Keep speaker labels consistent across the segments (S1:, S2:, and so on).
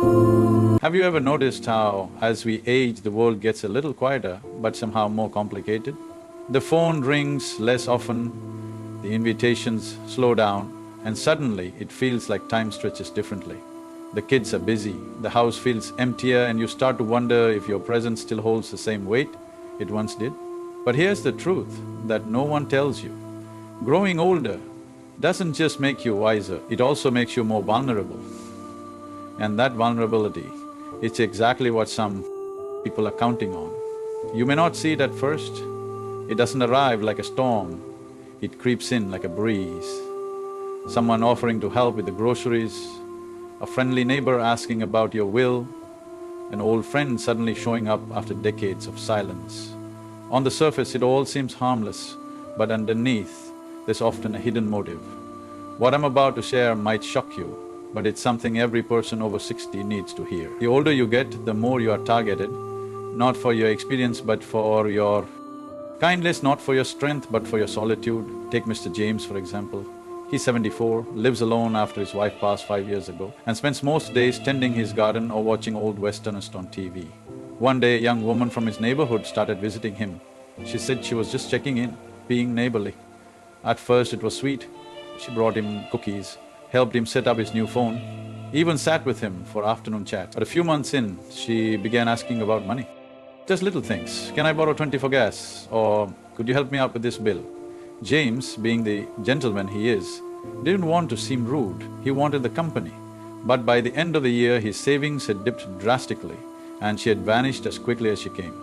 S1: Have you ever noticed how, as we age, the world gets a little quieter, but somehow more complicated? The phone rings less often, the invitations slow down, and suddenly it feels like time stretches differently. The kids are busy, the house feels emptier, and you start to wonder if your presence still holds the same weight it once did. But here's the truth that no one tells you. Growing older doesn't just make you wiser, it also makes you more vulnerable. And that vulnerability, it's exactly what some people are counting on. You may not see it at first, it doesn't arrive like a storm, it creeps in like a breeze. Someone offering to help with the groceries, a friendly neighbor asking about your will, an old friend suddenly showing up after decades of silence. On the surface, it all seems harmless, but underneath, there's often a hidden motive. What I'm about to share might shock you, but it's something every person over 60 needs to hear. The older you get, the more you are targeted, not for your experience but for your kindness, not for your strength but for your solitude. Take Mr. James, for example. He's 74, lives alone after his wife passed 5 years ago, and spends most days tending his garden or watching old westernist on TV. One day, a young woman from his neighborhood started visiting him. She said she was just checking in, being neighborly. At first it was sweet. She brought him cookies, helped him set up his new phone, even sat with him for afternoon chat. But a few months in, she began asking about money. Just little things. Can I borrow 20 for gas? Or could you help me out with this bill? James, being the gentleman he is, didn't want to seem rude, he wanted the company. But by the end of the year, his savings had dipped drastically and she had vanished as quickly as she came.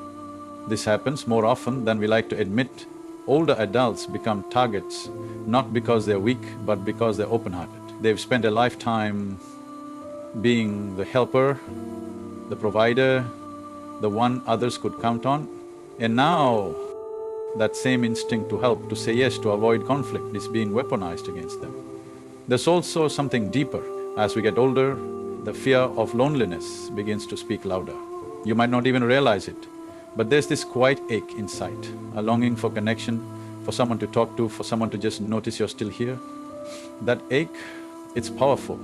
S1: This happens more often than we like to admit. Older adults become targets, not because they're weak, but because they're open-hearted. They've spent a lifetime being the helper, the provider, the one others could count on, and now that same instinct to help, to say yes, to avoid conflict is being weaponized against them. There's also something deeper. As we get older, the fear of loneliness begins to speak louder. You might not even realize it, but there's this quiet ache inside, a longing for connection, for someone to talk to, for someone to just notice you're still here. That ache, it's powerful,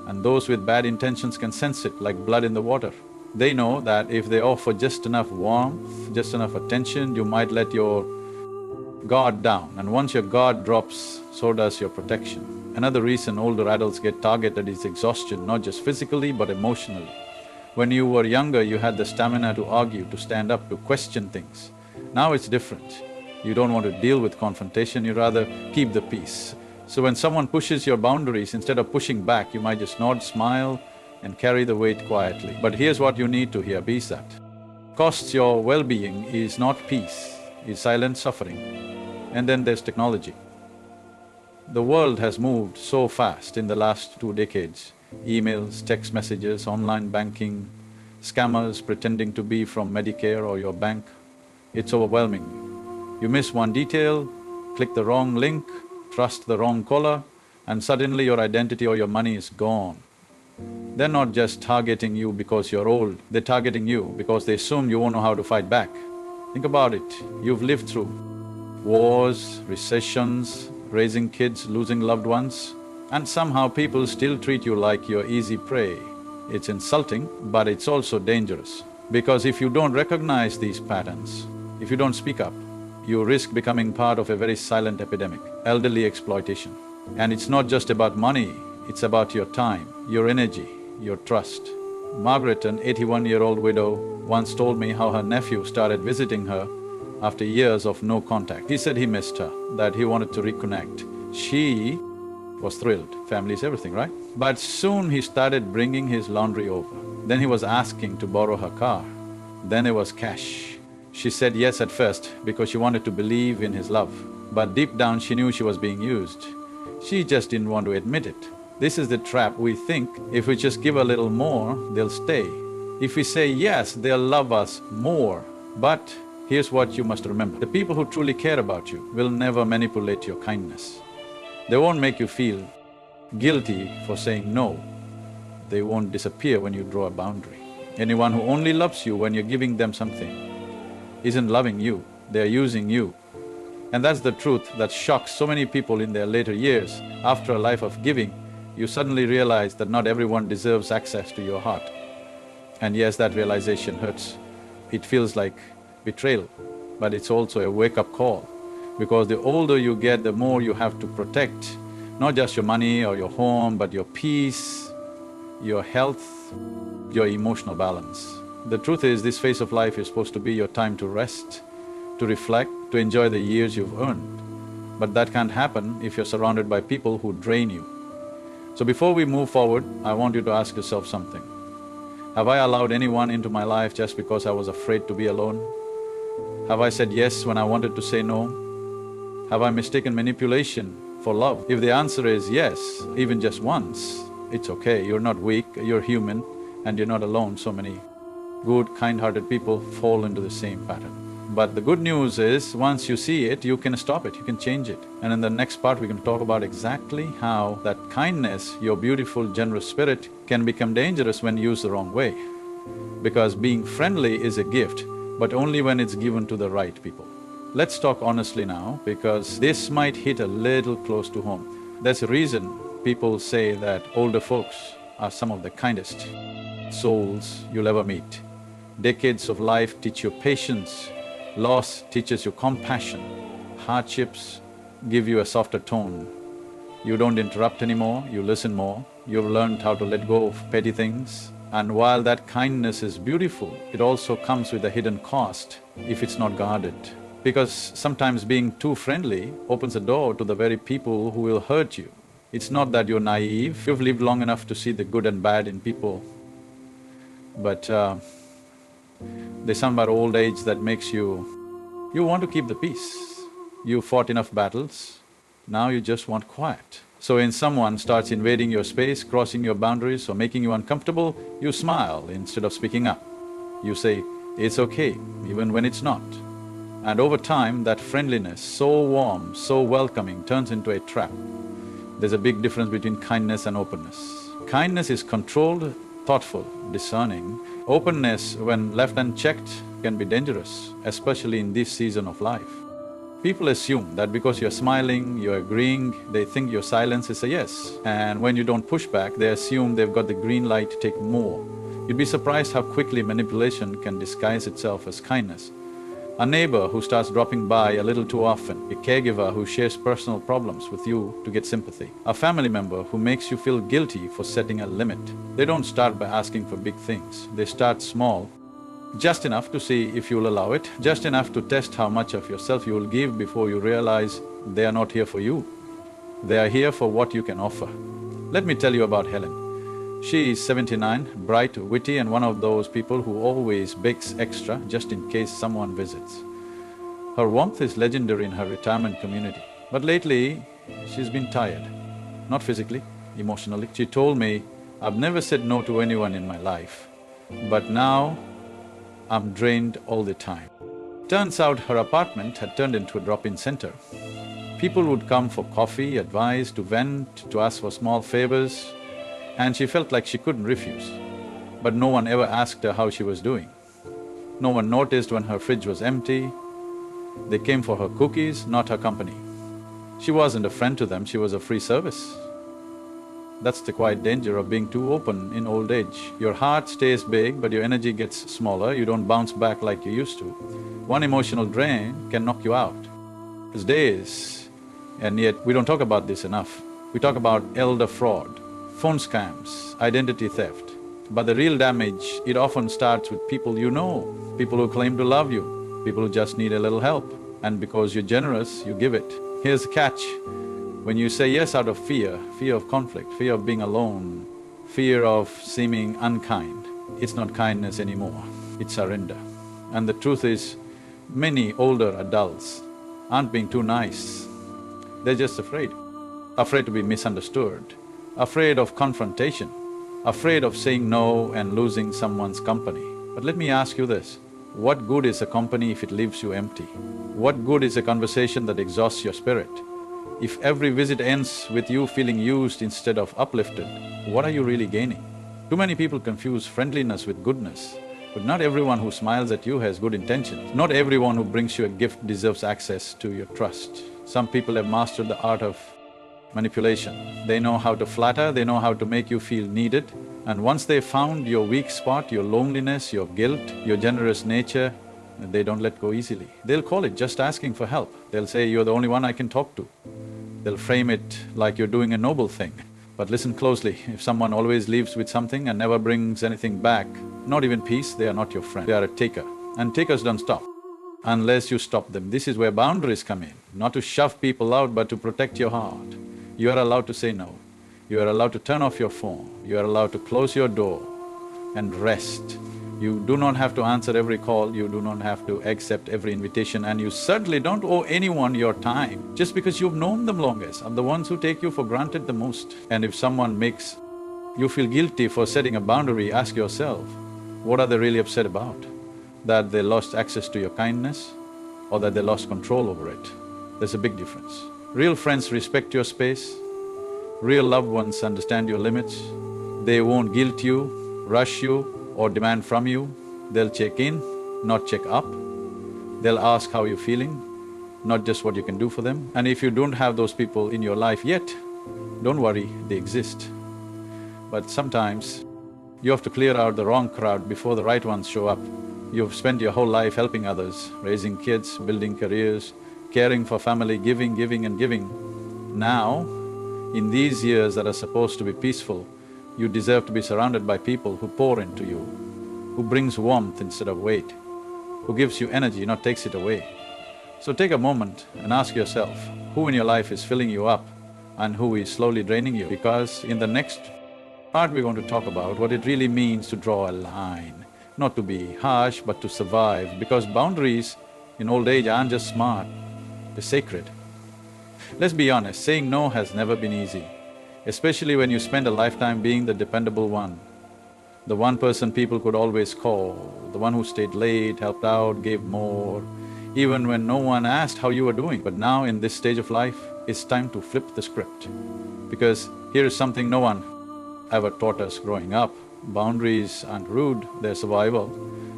S1: and those with bad intentions can sense it like blood in the water. They know that if they offer just enough warmth, just enough attention, you might let your guard down, and once your guard drops, so does your protection. Another reason older adults get targeted is exhaustion, not just physically but emotionally. When you were younger, you had the stamina to argue, to stand up, to question things. Now it's different. You don't want to deal with confrontation, you rather keep the peace. So when someone pushes your boundaries, instead of pushing back, you might just nod, smile, and carry the weight quietly. But here's what you need to hear, be that. Costs your well-being is not peace, is silent suffering. And then there's technology. The world has moved so fast in the last 2 decades. Emails, text messages, online banking, scammers pretending to be from Medicare or your bank. It's overwhelming. You miss one detail, click the wrong link, trust the wrong caller, and suddenly your identity or your money is gone. They're not just targeting you because you're old, they're targeting you because they assume you won't know how to fight back. Think about it, you've lived through wars, recessions, raising kids, losing loved ones, and somehow people still treat you like you're easy prey. It's insulting, but it's also dangerous. Because if you don't recognize these patterns, if you don't speak up, you risk becoming part of a very silent epidemic, elderly exploitation. And it's not just about money, it's about your time, your energy, your trust. Margaret, an 81-year-old widow, once told me how her nephew started visiting her after years of no contact. He said he missed her, that he wanted to reconnect. She was thrilled, family's everything, right? But soon he started bringing his laundry over. Then he was asking to borrow her car. Then it was cash. She said yes at first because she wanted to believe in his love. But deep down she knew she was being used. She just didn't want to admit it. This is the trap. We think if we just give a little more, they'll stay. If we say yes, they'll love us more. But here's what you must remember. The people who truly care about you will never manipulate your kindness. They won't make you feel guilty for saying no. They won't disappear when you draw a boundary. Anyone who only loves you when you're giving them something isn't loving you, they're using you. And that's the truth that shocks so many people in their later years. After a life of giving, you suddenly realize that not everyone deserves access to your heart. And yes, that realization hurts. It feels like betrayal, but it's also a wake-up call. Because the older you get, the more you have to protect, not just your money or your home, but your peace, your health, your emotional balance. The truth is, this phase of life is supposed to be your time to rest, to reflect, to enjoy the years you've earned. But that can't happen if you're surrounded by people who drain you. So before we move forward, I want you to ask yourself something. Have I allowed anyone into my life just because I was afraid to be alone? Have I said yes when I wanted to say no? Have I mistaken manipulation for love? If the answer is yes, even just once, it's okay, you're not weak, you're human, and you're not alone. So many good, kind-hearted people fall into the same pattern. But the good news is, once you see it, you can stop it, you can change it. And in the next part, we're going to talk about exactly how that kindness, your beautiful, generous spirit, can become dangerous when used the wrong way. Because being friendly is a gift, but only when it's given to the right people. Let's talk honestly now, because this might hit a little close to home. There's a reason people say that older folks are some of the kindest souls you'll ever meet. Decades of life teach you patience, loss teaches you compassion, hardships give you a softer tone. You don't interrupt anymore, you listen more, you've learned how to let go of petty things. And while that kindness is beautiful, it also comes with a hidden cost if it's not guarded. Because sometimes being too friendly opens the door to the very people who will hurt you. It's not that you're naive, you've lived long enough to see the good and bad in people. But there's something about old age that makes you want to keep the peace. You fought enough battles, now you just want quiet. So when someone starts invading your space, crossing your boundaries or making you uncomfortable, you smile instead of speaking up. You say, it's okay, even when it's not. And over time, that friendliness, so warm, so welcoming, turns into a trap. There's a big difference between kindness and openness. Kindness is controlled, thoughtful, discerning. Openness, when left unchecked, can be dangerous, especially in this season of life. People assume that because you're smiling, you're agreeing, they think your silence is a yes. And when you don't push back, they assume they've got the green light to take more. You'd be surprised how quickly manipulation can disguise itself as kindness. A neighbor who starts dropping by a little too often, a caregiver who shares personal problems with you to get sympathy, a family member who makes you feel guilty for setting a limit. They don't start by asking for big things, they start small, just enough to see if you'll allow it, just enough to test how much of yourself you will give before you realize they are not here for you. They are here for what you can offer. Let me tell you about Helen. She is 79, bright, witty, and one of those people who always bakes extra just in case someone visits. Her warmth is legendary in her retirement community. But lately, she's been tired. Not physically, emotionally. She told me, I've never said no to anyone in my life, but now I'm drained all the time. Turns out her apartment had turned into a drop-in center. People would come for coffee, advice, to vent, to ask for small favors, and she felt like she couldn't refuse. But no one ever asked her how she was doing. No one noticed when her fridge was empty. They came for her cookies, not her company. She wasn't a friend to them, she was a free service. That's the quiet danger of being too open in old age. Your heart stays big, but your energy gets smaller, you don't bounce back like you used to. One emotional drain can knock you out. There's days, and yet we don't talk about this enough. We talk about elder fraud, phone scams, identity theft. But the real damage, it often starts with people you know, people who claim to love you, people who just need a little help. And because you're generous, you give it. Here's the catch. When you say yes out of fear, fear of conflict, fear of being alone, fear of seeming unkind, it's not kindness anymore, it's surrender. And the truth is, many older adults aren't being too nice, they're just afraid. Afraid to be misunderstood, afraid of confrontation, afraid of saying no and losing someone's company. But let me ask you this, what good is a company if it leaves you empty? What good is a conversation that exhausts your spirit? If every visit ends with you feeling used instead of uplifted, what are you really gaining? Too many people confuse friendliness with goodness, but not everyone who smiles at you has good intentions. Not everyone who brings you a gift deserves access to your trust. Some people have mastered the art of manipulation. They know how to flatter, they know how to make you feel needed. And once they found your weak spot, your loneliness, your guilt, your generous nature, they don't let go easily. They'll call it just asking for help. They'll say, "You're the only one I can talk to." They'll frame it like you're doing a noble thing. But listen closely, if someone always leaves with something and never brings anything back, not even peace, they are not your friend, they are a taker. And takers don't stop unless you stop them. This is where boundaries come in, not to shove people out but to protect your heart. You are allowed to say no. You are allowed to turn off your phone. You are allowed to close your door and rest. You do not have to answer every call, you do not have to accept every invitation, and you certainly don't owe anyone your time just because you've known them longest, are the ones who take you for granted the most. And if someone makes you feel guilty for setting a boundary, ask yourself, what are they really upset about? That they lost access to your kindness or that they lost control over it? There's a big difference. Real friends respect your space, real loved ones understand your limits. They won't guilt you, rush you or demand from you. They'll check in, not check up. They'll ask how you're feeling, not just what you can do for them. And if you don't have those people in your life yet, don't worry, they exist. But sometimes you have to clear out the wrong crowd before the right ones show up. You've spent your whole life helping others, raising kids, building careers, caring for family, giving and giving. Now, in these years that are supposed to be peaceful, you deserve to be surrounded by people who pour into you, who brings warmth instead of weight, who gives you energy, not takes it away. So take a moment and ask yourself, who in your life is filling you up and who is slowly draining you? Because in the next part we're going to talk about what it really means to draw a line, not to be harsh but to survive, because boundaries in old age aren't just smart, they're sacred. Let's be honest, saying no has never been easy, especially when you spend a lifetime being the dependable one, the one person people could always call, the one who stayed late, helped out, gave more, even when no one asked how you were doing. But now in this stage of life, it's time to flip the script, because here is something no one ever taught us growing up. Boundaries aren't rude, they're survival.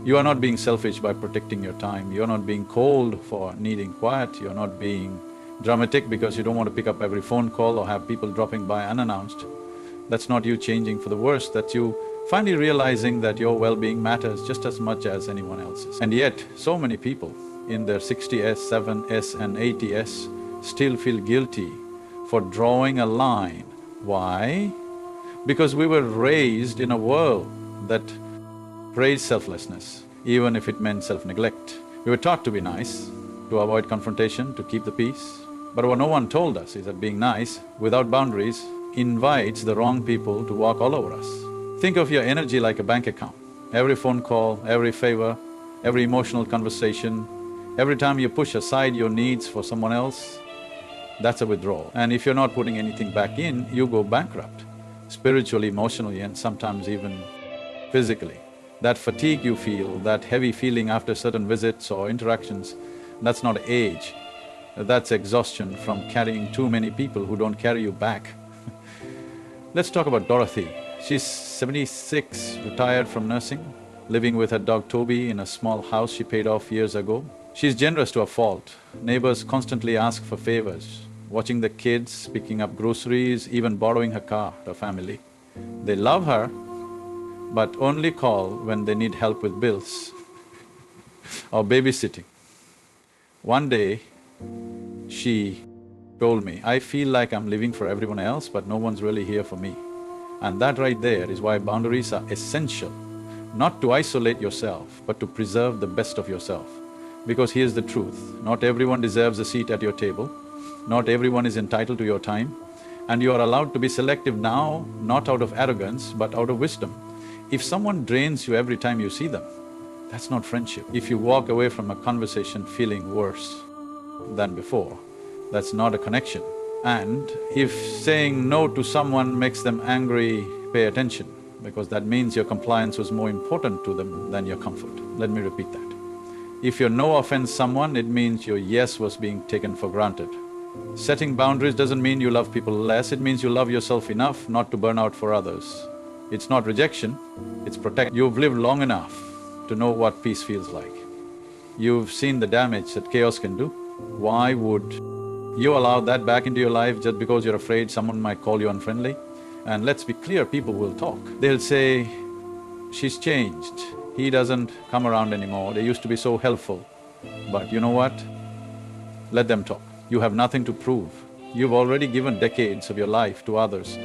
S1: You are not being selfish by protecting your time, you're not being cold for needing quiet, you're not being dramatic because you don't want to pick up every phone call or have people dropping by unannounced. That's not you changing for the worse, that's you finally realizing that your well-being matters just as much as anyone else's. And yet, so many people in their 60s, 7s and 80s still feel guilty for drawing a line. Why? Because we were raised in a world that praised selflessness, even if it meant self-neglect. We were taught to be nice, to avoid confrontation, to keep the peace. But what no one told us is that being nice, without boundaries, invites the wrong people to walk all over us. Think of your energy like a bank account. Every phone call, every favor, every emotional conversation, every time you push aside your needs for someone else, that's a withdrawal. And if you're not putting anything back in, you go bankrupt, spiritually, emotionally and sometimes even physically. That fatigue you feel, that heavy feeling after certain visits or interactions, that's not age, that's exhaustion from carrying too many people who don't carry you back. Let's talk about Dorothy. She's 76, retired from nursing, living with her dog Toby in a small house she paid off years ago. She's generous to a fault. Neighbors constantly ask for favors, watching the kids, picking up groceries, even borrowing her car, her family. They love her, but only call when they need help with bills or babysitting. One day, she told me, "I feel like I'm living for everyone else, but no one's really here for me." And that right there is why boundaries are essential, not to isolate yourself, but to preserve the best of yourself. Because here's the truth, not everyone deserves a seat at your table, not everyone is entitled to your time, and you are allowed to be selective now, not out of arrogance, but out of wisdom. If someone drains you every time you see them, that's not friendship. If you walk away from a conversation feeling worse than before, that's not a connection. And if saying no to someone makes them angry, pay attention, because that means your compliance was more important to them than your comfort. Let me repeat that. If your no offends someone, it means your yes was being taken for granted. Setting boundaries doesn't mean you love people less, it means you love yourself enough not to burn out for others. It's not rejection, it's protection. You've lived long enough to know what peace feels like. You've seen the damage that chaos can do. Why would You allow that back into your life just because you're afraid someone might call you unfriendly? And let's be clear, people will talk. They'll say, she's changed, he doesn't come around anymore, they used to be so helpful. But you know what? Let them talk. You have nothing to prove. You've already given decades of your life to others.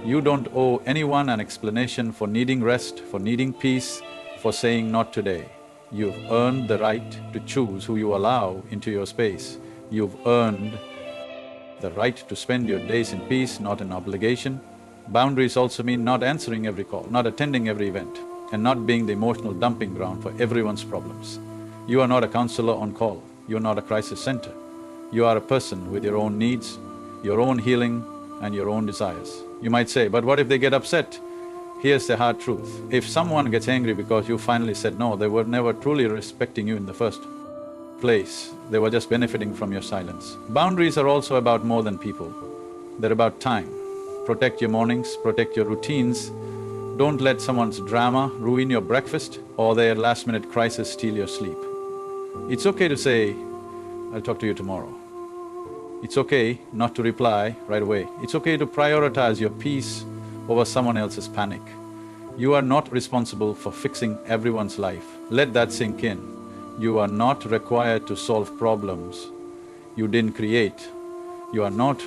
S1: You don't owe anyone an explanation for needing rest, for needing peace, for saying not today. You've earned the right to choose who you allow into your space. You've earned the right to spend your days in peace, not in obligation. Boundaries also mean not answering every call, not attending every event, and not being the emotional dumping ground for everyone's problems. You are not a counselor on call, you are not a crisis center. You are a person with your own needs, your own healing and your own desires. You might say, but what if they get upset? Here's the hard truth. If someone gets angry because you finally said no, they were never truly respecting you in the first place. They were just benefiting from your silence. Boundaries are also about more than people. They're about time. Protect your mornings, protect your routines. Don't let someone's drama ruin your breakfast or their last-minute crisis steal your sleep. It's okay to say, I'll talk to you tomorrow. It's okay not to reply right away. It's okay to prioritize your peace over someone else's panic. You are not responsible for fixing everyone's life. Let that sink in. You are not required to solve problems you didn't create. You are not